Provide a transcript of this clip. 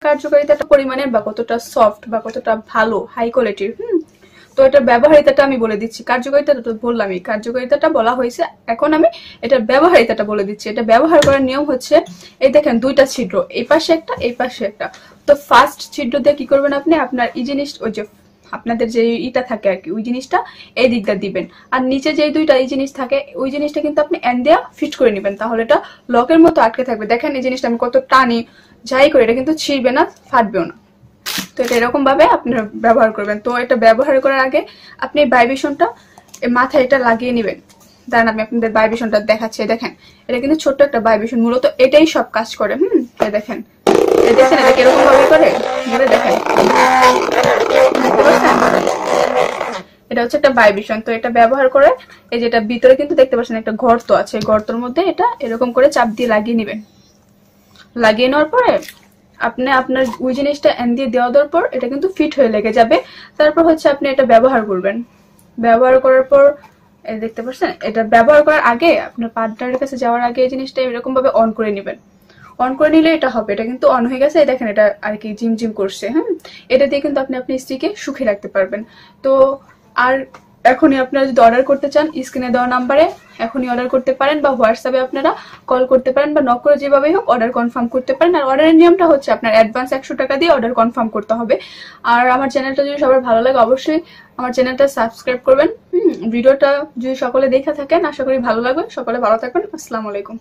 কার্যকারিতাটা পরিমাণের বা কতটা সফট বা কতটা ভালো হাই কোয়ালিটির। তো এটার ব্যবহারিতাটা আমি বলে দিচ্ছি। কার্যকারিতাটা তো বললামই, কার্যকারিতাটা বলা হয়েছে, এখন আমি এটার ব্যবহারিতাটা বলে দিচ্ছি। এটা ব্যবহার করার নিয়ম হচ্ছে, এই দেখেন দুইটা ছিদ্র, এই পাশে একটা এই পাশে একটা। তো ফার্স্ট ছিদ্র দিয়ে কি করবেন আপনি, আপনার এই জিনিস ওই যে আপনাদের যে ইটা থাকে আর কি, ওই জিনিসটা এই দিকটা দিবেন। আর নিচে যে দুইটা এই জিনিস থাকে, ওই জিনিসটা কিন্তু আপনি এন্ড দিয়ে ফিট করে নেবেন, তাহলে এটা লকের মতো আটকে থাকবে। দেখেন এই জিনিসটা আমি কত টানি যাই করে, এটা কিন্তু ছিঁড়বে না, ফাটবেও না। তো এটা এরকম ভাবে আপনারা ব্যবহার করবেন। তো এটা ব্যবহার করার আগে আপনি ভাইব্রেশনটা মাথায় এটা লাগিয়ে নেবেন। দাঁড়ান আমি আপনাদের ভাইব্রেশনটা দেখাচ্ছি। দেখেন এটা কিন্তু ছোট্ট একটা ভাইব্রেশন, মূলত এটাই সব কাজ করে। দেখেন দেখছেন এটা কিরকম ভাবে করে, দেখেন এটা হচ্ছে একটা ভাইব্রেশন। তো এটা ব্যবহার করে এই যেটা ভিতরে কিন্তু দেখতে পাচ্ছেন একটা গর্ত আছে, গর্তের মধ্যে এটা এরকম করে চাপ দিয়ে লাগিয়ে নেবেন। লাগিয়ে নেওয়ার পরে আপনি আপনার ওই জিনিসটা এন দিয়ে দেওয়া দেওয়ার পর এটা কিন্তু ফিট হয়ে লেগে যাবে। তারপর হচ্ছে আপনি এটা ব্যবহার করবেন। ব্যবহার করার পর দেখতে পাচ্ছেন, এটা ব্যবহার করার আগে আপনার পার্টনারের কাছে যাওয়ার আগে এই জিনিসটা এরকম ভাবে অন করে নেবেন। অন করে নিলে এটা হবে, এটা কিন্তু অন হয়ে গেছে। দেখেন এটা আর কি ঝিমঝিম করছে। এটা দিয়ে কিন্তু আপনি আপনার স্ত্রীকে সুখে রাখতে পারবেন। তো আর এখনই আপনারা যদি অর্ডার করতে চান, স্ক্রিনে দেওয়া নাম্বারে এখনই অর্ডার করতে পারেন, বা হোয়াটসঅ্যাপে আপনারা কল করতে পারেন, বা নক করে যেভাবেই হোক অর্ডার কনফার্ম করতে পারেন। আর অর্ডারের নিয়মটা হচ্ছে আপনার অ্যাডভান্স 100 টাকা দিয়ে অর্ডার কনফার্ম করতে হবে। আর আমার চ্যানেলটা যদি সবার ভালো লাগে অবশ্যই আমার চ্যানেলটা সাবস্ক্রাইব করবেন। ভিডিওটা যদি সকলে দেখে থাকেন আশা করি ভালো লাগবে। সকলে ভালো থাকবেন। আসসালামু আলাইকুম।